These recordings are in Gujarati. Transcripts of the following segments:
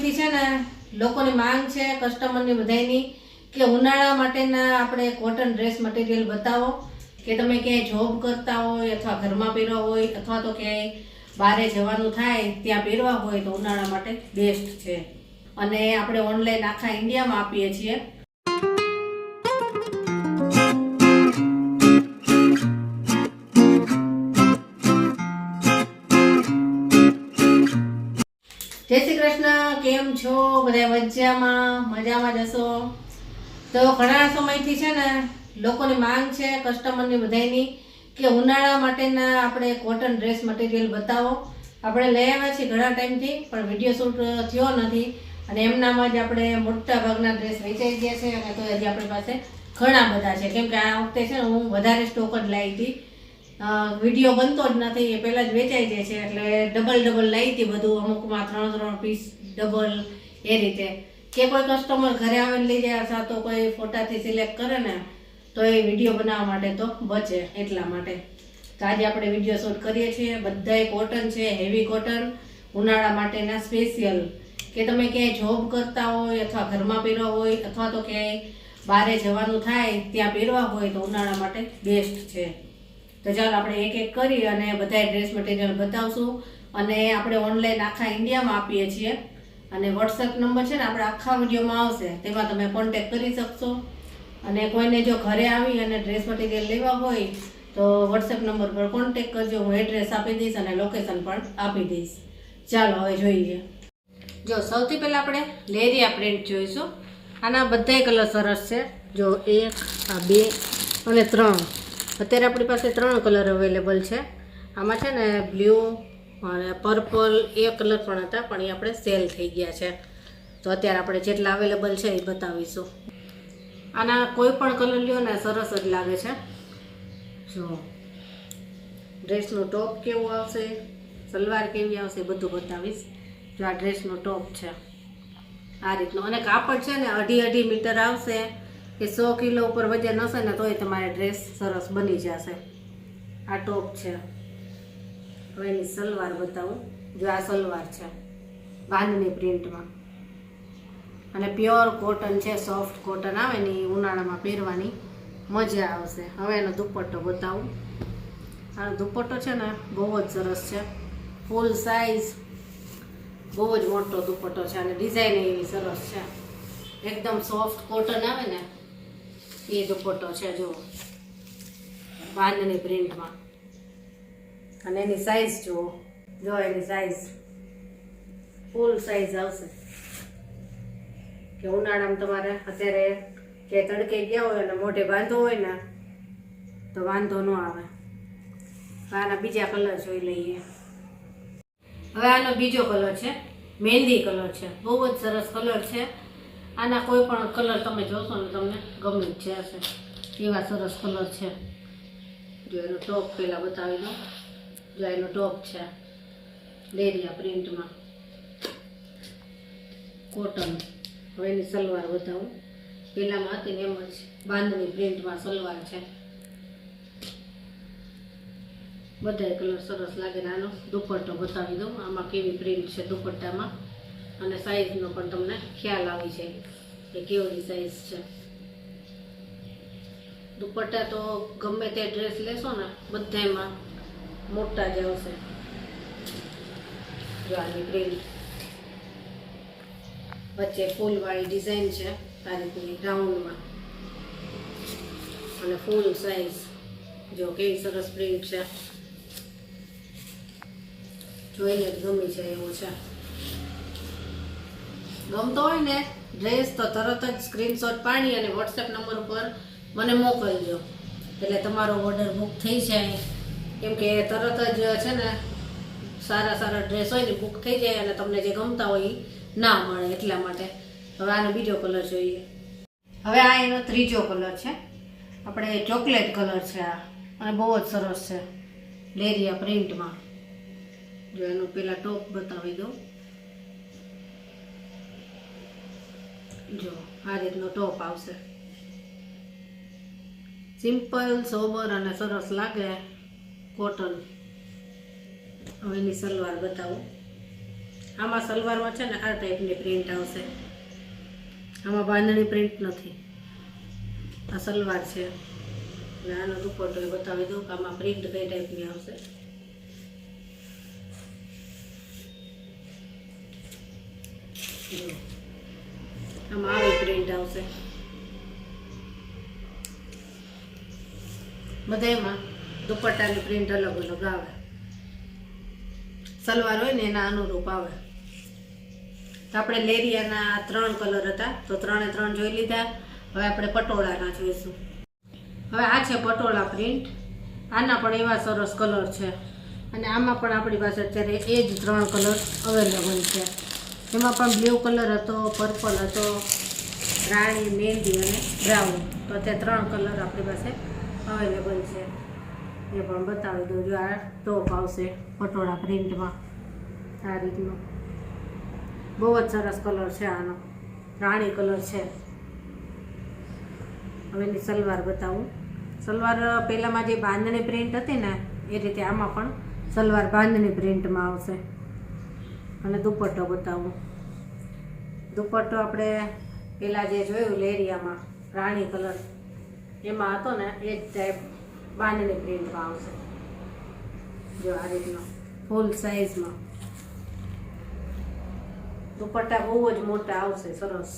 સમયથી છે ને લોકોની માંગ છે કસ્ટમરની બધાની કે ઉનાળા માટેના આપણે કોટન ડ્રેસ મટીરિયલ બતાવો કે તમે ક્યાંય જોબ કરતા હોય અથવા ઘરમાં પહેરવા હોય અથવા તો ક્યાંય બહારે જવાનું થાય ત્યાં પહેરવા હોય તો ઉનાળા માટે બેસ્ટ છે અને આપણે ઓનલાઈન આખા ઇન્ડિયામાં આપીએ છીએ। जय श्री कृष्ण, केम छो बधाय मजामां जशो। तो घणा समयथी छे ने लोकोनी मांग छे कस्टमरनी बधायनी के उनाळा माटेना आपणे कॉटन ड्रेस मटीरियल बतावो। आपणे लई આવ્યા છીએ ઘણા ટાઈમથી પણ વિડિયો શૂટ થયો નથી અને એમનામાં જ આપણે મોટા ભાગના ડ્રેસ વેચાઈ ગયા છે અને તો હજી આપણી પાસે ઘણા બધા છે કેમ કે આ વખતે છે ને હું વધારે સ્ટોક જ લાવી હતી। વિડીયો બનતો જ નથી એ પહેલાં જ વેચાઈ જાય છે એટલે ડબલ લાવી હતી બધું અમુકમાં 3 પીસ ડબલ એ રીતે કે કોઈ કસ્ટમર ઘરે આવીને લઈ જાય અથવા તો કોઈ ફોટાથી સિલેક્ટ કરે ને તો એ વિડીયો બનાવવા માટે તો બચે એટલા માટે તો આજે આપણે વિડીયો શૂટ કરીએ છીએ। બધાય કોટન છે, હેવી કોટન ઉનાળા માટેના સ્પેશિયલ કે તમે ક્યાંય જોબ કરતા હોય અથવા ઘરમાં પહેરવા હોય અથવા તો ક્યાંય બહારે જવાનું થાય ત્યાં પહેરવા હોય તો ઉનાળા માટે બેસ્ટ છે। તો ચાલો આપણે એક એક કરી અને બધા ડ્રેસ મટીરિયલ બતાવશું અને આપણે ઓનલાઈન આખા ઇન્ડિયામાં આપીએ છીએ અને વોટ્સએપ નંબર છે ને આપણે આખા વિડીયોમાં આવશે તેમાં તમે કોન્ટેક્ટ કરી શકશો અને કોઈને જો ઘરે આવી અને ડ્રેસ મટીરિયલ લેવા હોય તો વોટ્સએપ નંબર પર કોન્ટેક્ટ કરજો, હું એડ્રેસ આપી દઈશ અને લોકેશન પણ આપી દઈશ। ચાલો હવે જોઈએ। જો સૌથી પહેલાં આપણે લેરિયા પ્રિન્ટ જોઈશું। આના બધાય કલર સરસ છે। જો 1 આ 2 અને 3 અત્યારે આપણી પાસે 3 કલર અવેલેબલ છે। આમાં છે ને બ્લુ અને પર્પલ એ કલર પણ હતા પણ એ આપણે સેલ થઈ ગયા છે તો અત્યારે આપણે જેટલા અવેલેબલ છે એ બતાવીશું। આના કોઈ પણ કલર લ્યો ને સરસ જ લાગે છે। જો ડ્રેસનું ટોપ કેવું આવશે, સલવાર કેવી આવશે બધું બતાવીશ। જો આ ડ્રેસનો ટોપ છે આ રીતનો અને કાપડ છે ને 2.5 મીટર આવશે કે 100 કિલો ઉપર વજન હશે ને તોય તમારે ડ્રેસ સરસ બની જશે। આ ટોપ છે। હવે એની સલવાર બતાવું। જો આ સલવાર છે બાંધણી પ્રિન્ટમાં અને પ્યોર કોટન છે, સોફ્ટ કોટન આવે ને એ ઉનાળામાં પહેરવાની મજા આવશે। હવે એનો દુપટ્ટો બતાવું। આનો દુપટ્ટો છે ને બહુ જ સરસ છે, ફૂલ સાઇઝ, બહુ જ મોટો દુપટ્ટો છે અને ડિઝાઇન એવી સરસ છે, એકદમ સોફ્ટ કોટન આવે ને એ દુપટ્ટો છે। જો બાંધણી પ્રિન્ટમાં અને એની સાઇઝ જુઓ, જો એની સાઇઝ ફૂલ સાઇઝ આવશે કે ઉનાળામાં તમારે અત્યારે કે તડકે ગયા હોય અને મોઢે બાંધવો હોય ને તો વાંધો ન આવે। આના બીજા કલર જોઈ લઈએ। હવે આનો બીજો કલર છે મહેંદી કલર છે, બહુ જ સરસ કલર છે। આના કોઈ પણ કલર તમે જોશો ને તમને ગમે જ જશે એવા સરસ કલર છે। જો એનો ટોપ પહેલાં બતાવી દઉં। જો એનો ટોપ છે લેરિયા પ્રિન્ટમાં કોટન। હવે એની સલવાર બતાવું। પહેલાંમાં હતી ને એમ જ બાંધણી પ્રિન્ટમાં સલવાર છે, બધાય કલર સરસ લાગે। આનો દુપટ્ટો બતાવી દઉં, આમાં કેવી પ્રિન્ટ છે દુપટ્ટામાં અને સાઇઝનો પણ તમને ખ્યાલ આવી જાય કે કેવડી સાઇઝ છે। દુપટ્ટા તો ગમે તે ડ્રેસ લેશો ને બધામાં મોટા જ આવશે। જો આની પ્રિન્ટ વચ્ચે ફૂલવાળી ડિઝાઇન છે આ રીતની રાઉન્ડમાં અને ફૂલ સાઇઝ, જો કેવી સરસ પ્રિન્ટ છે, જોઈને જ ગમી છે એવું છે। ગમતો હોય ને ડ્રેસ તો તરત જ સ્ક્રીનશોટ પાડી અને વોટ્સએપ નંબર ઉપર મને મોકલજો એટલે તમારો ઓર્ડર બુક થઈ જાય કેમ કે તરત જ છે ને સારા ડ્રેસ હોય ને બુક થઈ જાય અને તમને જે ગમતા હોય એ ના મળે એટલા માટે। હવે આનો બીજો કલર જોઈએ। હવે આ એનો ત્રીજો કલર છે, આપણે ચોકલેટ કલર છે આ અને બહુ જ સરસ છે લેરિયા પ્રિન્ટમાં। જો એનું પહેલાં ટોપ બતાવી દઉં। જો આ રીતનો ટોપ આવશે, સિમ્પલ સોબર અને સરસ લાગે કોટન। હવે એની સલવાર બતાવું। આમાં સલવારમાં છે ને આ ટાઈપની પ્રિન્ટ આવશે, આમાં બાંધણી પ્રિન્ટ નથી. આ સલવાર છે અને આનો દુપટ્ટો એ બતાવી દઉં કે આમાં પ્રિન્ટ કઈ ટાઈપની આવશે. આમાં આવી પ્રિન્ટ આવશે. બધામાં દુપટ્ટાની પ્રિન્ટ અલગ અલગ આવે. સલવાર હોય ને એના અનુરૂપ આવે. તો આપણે લેરિયાના 3 કલર હતા, તો 3 એ 3 જોઈ લીધા. હવે આપણે પટોળાના જોઈશું. હવે આ છે પટોળા પ્રિન્ટ. આના પણ એવા સરસ કલર છે અને આમાં પણ આપણી પાસે અત્યારે એ જ 3 કલર અવેલેબલ છે. એમાં પણ બ્લુ કલર હતો, પર્પલ હતો, રાણી, મહેંદી અને બ્રાઉન. તો તે 3 કલર આપણી પાસે અવેલેબલ છે. એ પણ બતાવી દઉં. જો આ ટોપ આવશે પટોળા પ્રિન્ટમાં આ રીતનો. બહુ જ સરસ કલર છે આનો, રાણી કલર છે. હવે એની સલવાર બતાવું. સલવાર પહેલાંમાં જે બાંધણી પ્રિન્ટ હતી ને એ રીતે આમાં પણ સલવાર બાંધણી પ્રિન્ટમાં આવશે. અને દુપટ્ટો બતાવું. દુપટ્ટો આપણે પહેલાં જે જોયું લેરિયામાં રાણી કલર એમાં હતો ને એ જ ટાઈપ બાંધણી પ્રિન્ટમાં આવશે. જો આ રીતનો ફૂલ સાઇઝમાં દુપટ્ટા બહુ જ મોટા આવશે, સરસ.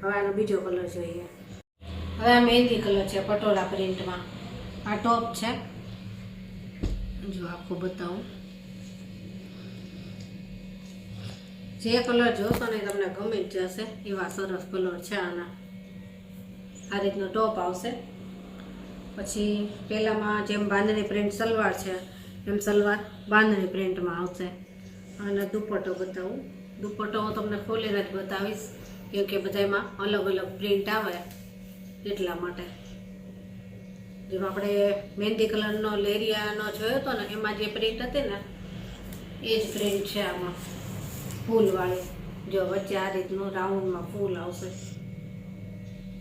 હવે આનો બીજો કલર જોઈએ. હવે આ મહેંદી કલર છે પટોળા પ્રિન્ટમાં. આ ટોપ છે, જો આખું બતાવું. જે કલર જોશો ને તમને ગમી જ જશે એવા સરસ કલર છે આના. આ રીતનો ટોપ આવશે. પછી પહેલામાં જેમ બાંધણી પ્રિન્ટ સલવાર છે એમ સલવાર બાંધણી પ્રિન્ટમાં આવશે. અને દુપટ્ટો બતાવું. દુપટ્ટો હું તમને ખોલીને જ બતાવીશ કેમ કે બધામાં અલગ અલગ પ્રિન્ટ આવે એટલા માટે. જેમ આપણે મહેંદી કલરનો લેરિયાનો જોયો હતો ને એમાં જે પ્રિન્ટ હતી ને એ જ પ્રિન્ટ છે આમાં, ફૂલવાળી. જો વચ્ચે આ રીતનું રાઉન્ડમાં ફૂલ આવશે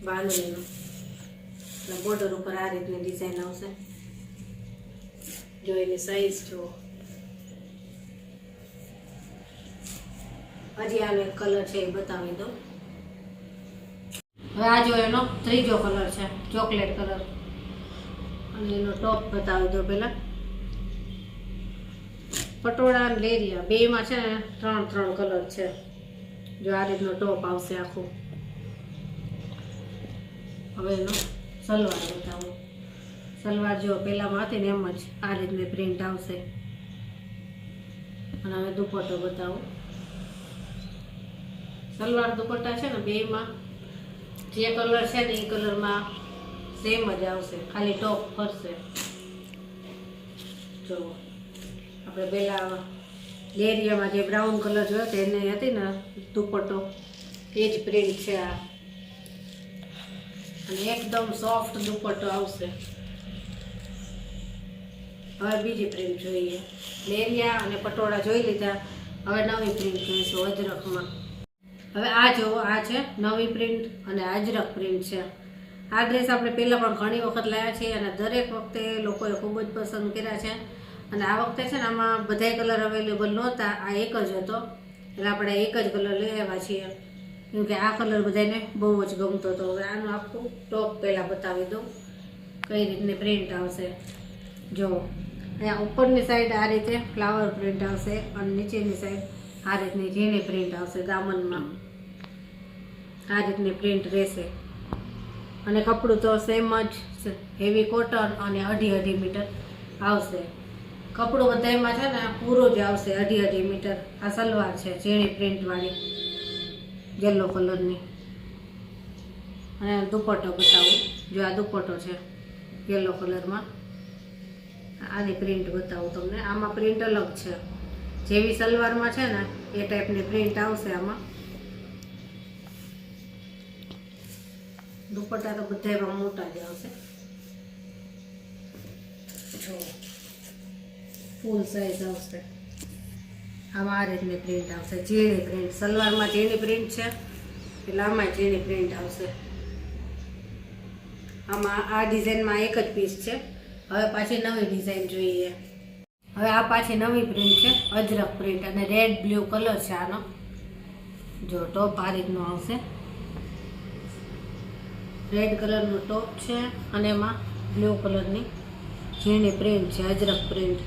બાંધણીનું. બોર્ડર ઉપર આ રીતની ડિઝાઇન આવશે. જો એની સાઈઝ જો. હજી આનો એક કલર છે એ બતાવી દઉં. હવે આ જો એનો ત્રીજો કલર છે, ચોકલેટ કલર. અને એનો ટોપ બતાવી દો પહેલાં. પટોળા અને લેરિયા બેમાં છે ને 3 કલર છે. જો આ રીતનો ટોપ આવશે આખું. હવે એનો સલવાર બતાવું. સલવાર જો પહેલાંમાં હતી ને એમ જ આ રીતની પ્રિન્ટ આવશે. અને હવે દુપટ્ટો બતાવું. સલવાર દુપટ્ટા છે ને બેમાં જે કલર છે ને એ કલરમાં સેમ જ આવશે, ખાલી ટોપ ફરશે. જો આપણે પહેલાં લેરિયામાં જે બ્રાઉન કલર જોયો હતો એને હતી ને દુપટ્ટો એ જ પ્રિન્ટ છે આ. અને એકદમ સોફ્ટ દુપટ્ટો આવશે. હવે બીજી પ્રિન્ટ જોઈએ. લેરિયા અને પટોળા જોઈ લીધા. હવે નવી પ્રિન્ટ જોઈશું અજરખમાં. હવે આ જુઓ, આ છે નવી પ્રિન્ટ અને અજરખ પ્રિન્ટ છે. આ ડ્રેસ આપણે પહેલાં પણ ઘણી વખત લાવ્યા છીએ અને દરેક વખતે લોકોએ ખૂબ જ પસંદ કર્યા છે. અને આ વખતે છે ને આમાં બધાય કલર અવેલેબલ નહોતા, આ એક જ હતો એટલે આપણે એક જ કલર લઈ આવ્યા છીએ કેમ કે આ કલર બધાને બહુ જ ગમતો હતો. હવે આનું આખું ટોપ પહેલાં બતાવી દઉં કઈ રીતની પ્રિન્ટ આવશે. જો અહીંયા ઉપરની સાઈડ આ રીતે ફ્લાવર પ્રિન્ટ આવશે અને નીચેની સાઈડ આ રીતની ઝીણી પ્રિન્ટ આવશે. દામનમાં આ રીતની પ્રિન્ટ રહેશે. અને કપડું તો સેમ જ હેવી કોટન અને 2.5 મીટર આવશે. કપડું બધામાં છે ને પૂરું જ આવશે 2.5 મીટર. આ સલવાર છે ઝીણી પ્રિન્ટવાળી યલો કલરની. અને દુપટ્ટો બતાવું. જો આ દુપટ્ટો છે યલો કલરમાં. આની પ્રિન્ટ બતાવું તમને. આમાં પ્રિન્ટ અલગ છે, જેવી સલવારમાં છે ને એ ટાઈપની પ્રિન્ટ આવશે આમાં. દુપટ્ટા તો બધામાં મોટા જ આવશે. જો ફૂલ સાઈઝ આવશે. આમાં આ રીતની પ્રિન્ટ આવશે, ઝીણી પ્રિન્ટ. સલવારમાં ઝીણી પ્રિન્ટ છે એટલે આમાં ઝીણી પ્રિન્ટ આવશે. આમાં આ ડિઝાઇનમાં એક જ પીસ છે. હવે પાછી નવી ડિઝાઇન જોઈએ. હવે આ પાછી નવી પ્રિન્ટ છે, અજરક પ્રિન્ટ અને રેડ બ્લુ કલર છે આનો. જો ટોપ આ રીતનો આવશે, રેડ કલરનો ટોપ છે અને એમાં બ્લુ કલરની ઝીણી પ્રિન્ટ છે, અજરક પ્રિન્ટ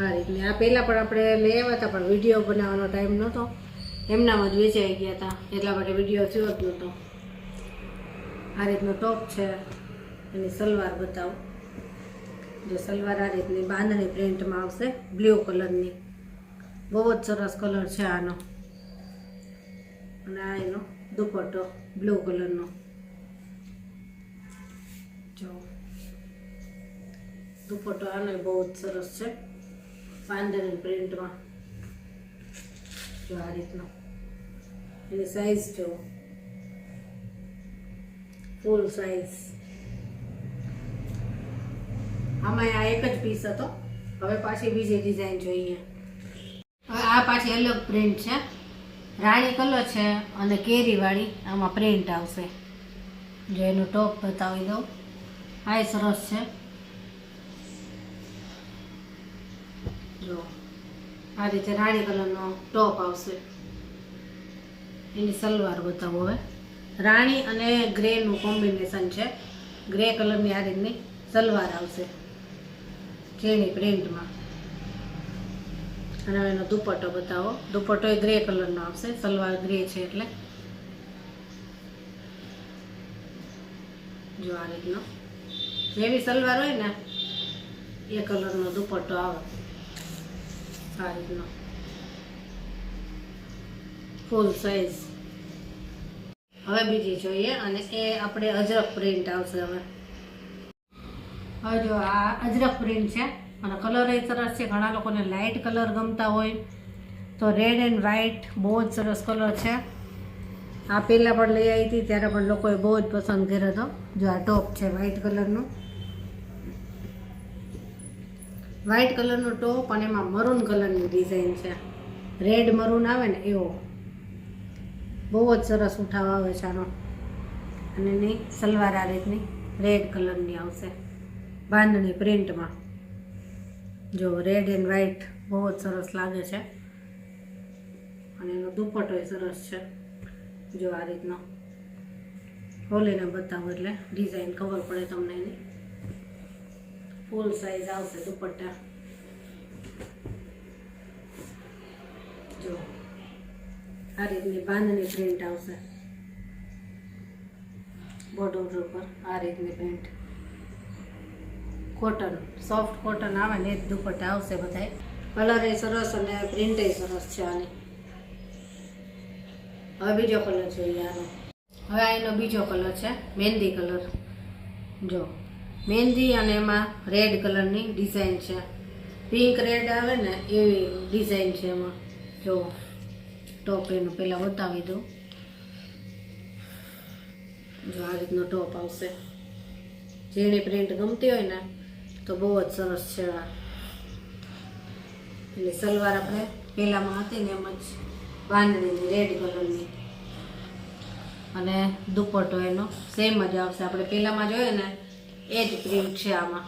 આ રીતની. આ પહેલાં પણ આપણે લઈ આવ્યા હતા, પણ વિડીયો બનાવવાનો ટાઈમ નહોતો, એમનામાં જ વેચાઈ ગયા હતા, એટલા માટે વિડીયો થયો જ નહોતો. આ રીતનો ટોપ છે, એની સલવાર બતાવો. જો સલવાર આ રીતની બાંધણી પ્રિન્ટમાં આવશે, બ્લુ કલરની. બહુ જ સરસ કલર છે આનો. અને આ એનો દુપટ્ટો બ્લુ કલરનો. જો દુપટ્ટો આનો બહુ જ સરસ છે, બાંધણી પ્રિન્ટમાં. જો આ રીતનો એની સાઈઝ જો ફૂલ સાઈઝ. આમાં આ એક જ પીસ હતો, હવે પાછી બીજી ડિઝાઇન જોઈએ. હવે આ પાછી અલગ પ્રિન્ટ છે, રાણી કલર છે અને કેરીવાળી આમાં પ્રિન્ટ આવશે. જો એનું ટોપ બતાવી દઉં, આ સરસ છે. જો આ રીતે રાણી કલરનો ટોપ આવશે, એની સલવાર બતાવો. હવે રાણી અને ગ્રેનું કોમ્બિનેશન છે, ગ્રે કલરની આ રીતની સલવાર આવશે ઝીણી પ્રિન્ટમાં. અને એનો દુપટ્ટો બતાવો. દુપટ્ટો એ ગ્રે કલરનો આવશે, સલવાર ગ્રે છે એટલે. જો આ રીતનો જેવી સલવાર હોય ને એ કલરનો દુપટ્ટો આવે, આ રીતનો ફૂલ સાઈઝ. હવે બીજી જોઈએ, અને એ આપણે અજરક પ્રિન્ટ આવશે. હવે જો આ અજરક પ્રિન્ટ છે અને કલર એ સરસ છે. ઘણા લોકોને લાઇટ કલર ગમતા હોય તો રેડ એન્ડ વ્હાઇટ બહુ જ સરસ કલર છે. આ પહેલાં પણ લઈ આવી હતી, ત્યારે પણ લોકોએ બહુ જ પસંદ કર્યો હતો. જો આ ટોપ છે વ્હાઇટ કલરનું, વ્હાઇટ કલરનો ટોપ અને એમાં મરૂન કલરની ડિઝાઇન છે, રેડ મરૂન આવે ને એવો. બહુ જ સરસ ઉઠાવ આવે છે આનો. અને એની સલવાર આ રીતની રેડ કલરની આવશે, બાંધણી પ્રિન્ટમાં. જો રેડ એન્ડ વ્હાઇટ બહુ જ સરસ લાગે છે. અને એનો દુપટ્ટો સરસ છે. જો આ રીતનો ખોલીને બતાવો એટલે ડિઝાઇન ખબર પડે તમને. એની ફૂલ સાઈઝ આવશે દુપટ્ટા. જો આ રીતની બાંધણી પ્રિન્ટ આવશે, બોર્ડર ઉપર આ રીતની પ્રિન્ટ. કોટન, સોફ્ટ કોટન આવે ને એ જ દુપટ્ટા આવશે બધાય. કલર એ સરસ અને પ્રિન્ટ એ સરસ છે આની. હવે બીજો કલર જોઈએ આનો. હવે આ એનો બીજો કલર છે, મહેંદી કલર. જો મહેંદી અને એમાં રેડ કલરની ડિઝાઇન છે, પિંક રેડ આવે ને એવી ડિઝાઇન છે એમાં. જો ટોપ એનું પહેલાં બતાવી દઉં. જો આ રીતનો ટોપ આવશે. ઝીણી પ્રિન્ટ ગમતી હોય ને તો બહુ જ સરસ છે. એટલે સલવાર આપણે પહેલાંમાં હતી ને એમ જ બાંધણીની રેડ કલરની. અને દુપટ્ટો એનો સેમ જ આવશે, આપણે પહેલાંમાં જોઈએ ને એ જ પ્રિન્ટ છે આમાં.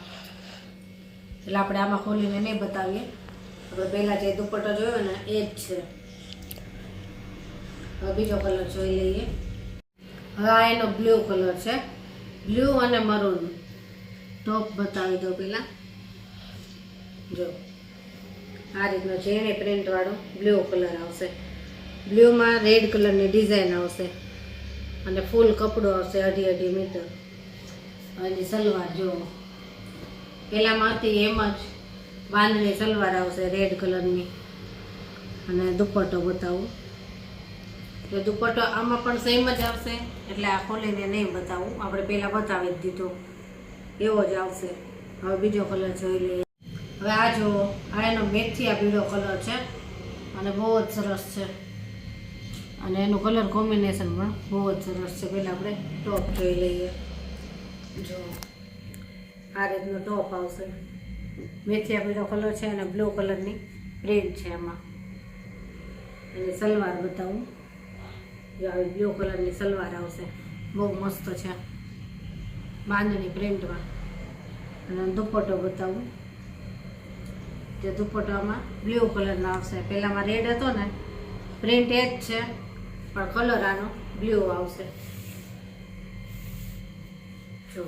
એટલે આપણે આમાં ખોલીને નહીં બતાવીએ, આપણે પહેલાં જે દુપટ્ટો જોયો ને એ જ છે. હવે બીજો કલર જોઈ લઈએ. હવે આ એનો બ્લુ કલર છે, બ્લુ અને મરૂન. ટોપ બતાવી દો પહેલાં. જો આ રીતનો ઝીણી પ્રિન્ટવાળો બ્લુ કલર આવશે. બ્લુમાં રેડ કલરની ડિઝાઇન આવશે અને ફૂલ કપડું આવશે 2.5 મીટર. એની સલવાર જો પહેલાંમાં હતી એમ જ બાંધણી સલવાર આવશે રેડ કલરની. અને દુપટ્ટો બતાવું તો દુપટ્ટો આમાં પણ સેમ જ આવશે, એટલે આ ખોલીને નહીં બતાવું, આપણે પહેલાં બતાવી જ દીધો એવો જ આવશે. હવે બીજો કલર જોઈ લઈએ. હવે આ જો આ એનો મેથીયા પીળો કલર છે અને બહુ જ સરસ છે. અને એનું કલર કોમ્બિનેશન પણ બહુ જ સરસ છે. પહેલાં આપણે ટોપ જોઈ લઈએ. જો આ રીતનો ટોપ આવશે, મેથીયા પીળો કલર છે અને બ્લુ કલરની પ્રિન્ટ છે એમાં. એની સલવાર બતાવું. જો આવી બ્લુ કલરની સલવાર આવશે, બહુ મસ્ત છે બાંધણી પ્રિન્ટમાં. અને દુપટ્ટો બતાવું. જે દુપટ્ટામાં બ્લુ કલરનો આવશે. પહેલામાં રેડ હતો ને, પ્રિન્ટ એ જ છે પણ કલર આનો બ્લુ આવશે. જો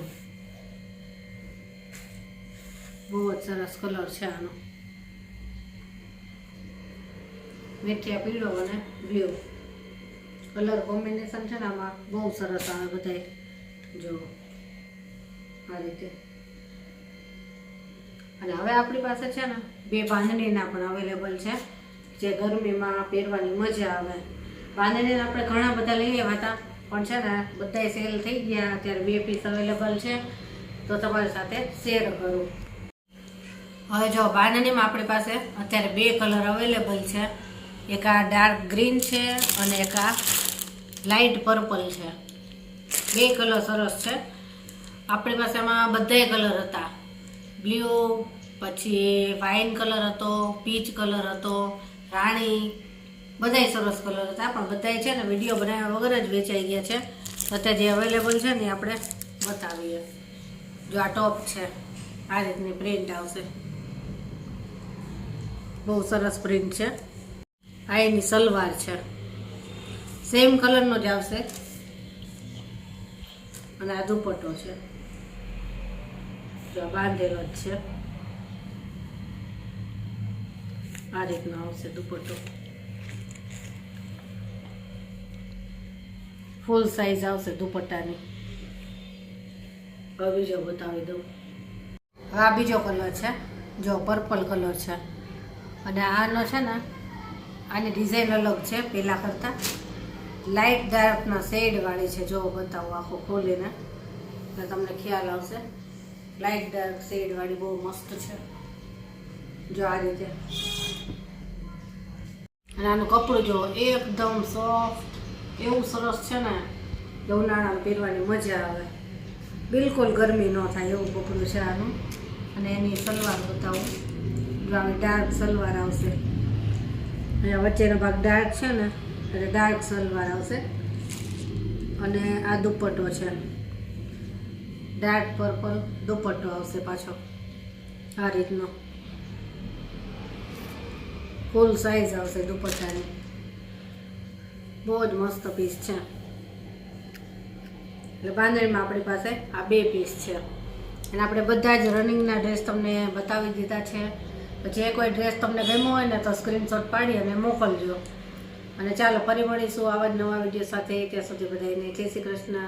બહુ જ સરસ કલર છે આનો, મેથિયા પીળો અને બ્લુ કલર કોમ્બિનેશન છે ને આમાં બહુ સરસ આવે બધાય. જો આ રીતે. અને હવે આપણી પાસે છે ને 2 બાંધણીના પણ અવેલેબલ છે, જે ગરમીમાં પહેરવાની મજા આવે. બાંધણીના આપણે ઘણા બધા લઈ આવ્યા હતા, પણ છે ને બધાય સેલ થઈ ગયા. અત્યારે 2 પીસ અવેલેબલ છે, તો તમારી સાથે શેર કરું. હવે જો બાંધણીમાં આપણી પાસે અત્યારે 2 કલર અવેલેબલ છે. એક આ ડાર્ક ગ્રીન છે અને એક આ લાઇટ પર્પલ છે. 2 કલર સરસ છે. આપણી પાસે એમાં બધાય કલર હતા. બ્લુ, પછી વાઇન કલર હતો, પીચ કલર હતો, રાણી, બધાય સરસ કલર હતા. પણ બધાય છે ને વિડીયો બનાવ્યા વગર જ વેચાઈ ગયા છે. અત્યારે જે અવેલેબલ છે ને આપણે બતાવીએ. જો આ ટોપ છે, આ રીતની પ્રિન્ટ આવશે, બહુ સરસ પ્રિન્ટ છે. આ એની સલવાર છે, સેમ કલરનો જ આવશે. અને આ દુપટ્ટો છે, જો બાંધેલો જ છે. આ રીતનો આવશે દુપટ્ટો, ફૂલ સાઈઝ આવશે દુપટ્ટાની. હવે બીજો બતાવી દઉં. આ બીજો કલર છે, જો પર્પલ કલર છે. અને આનો છે ને આની ડિઝાઇન અલગ છે પહેલાં કરતાં, લાઇટ ડાર્કના શેડવાળી છે. જો બતાવું આખો ખોલીને એટલે તમને ખ્યાલ આવશે. લાઇટ ડાર્ક શેડવાળી બહુ મસ્ત છે. જો આ રીતે. અને આનું કપડું જો એકદમ સોફ્ટ, એવું સરસ છે ને કે ઉનાળામાં પહેરવાની મજા આવે. બિલકુલ ગરમી ન થાય એવું કપડું છે આનું. અને એની સલવાર બતાવું. જો આવી ડાર્ક સલવાર આવશે. અહીંયા વચ્ચેનો ભાગ ડાર્ક છે ને એટલે ડાર્ક સલવાર આવશે. અને આ દુપટ્ટો છે, ડાર્ક પર્પલ દુપટ્ટો આવશે પાછો. આ રીતનો ફૂલ સાઈઝ આવશે દુપટ્ટાની. બહુ જ મસ્ત પીસ છે. એટલે બાંધણીમાં આપણી પાસે આ 2 પીસ છે. અને આપણે બધા જ રનિંગના ડ્રેસ તમને બતાવી દીધા છે. જે કોઈ ડ્રેસ તમને ગમ્યો હોય ને તો સ્ક્રીનશોટ પાડી અને મોકલજો. અને ચાલો ફરી મળીશું આવા જ નવા વિડીયો સાથે. ત્યાં સુધી બધાને જય શ્રી કૃષ્ણ.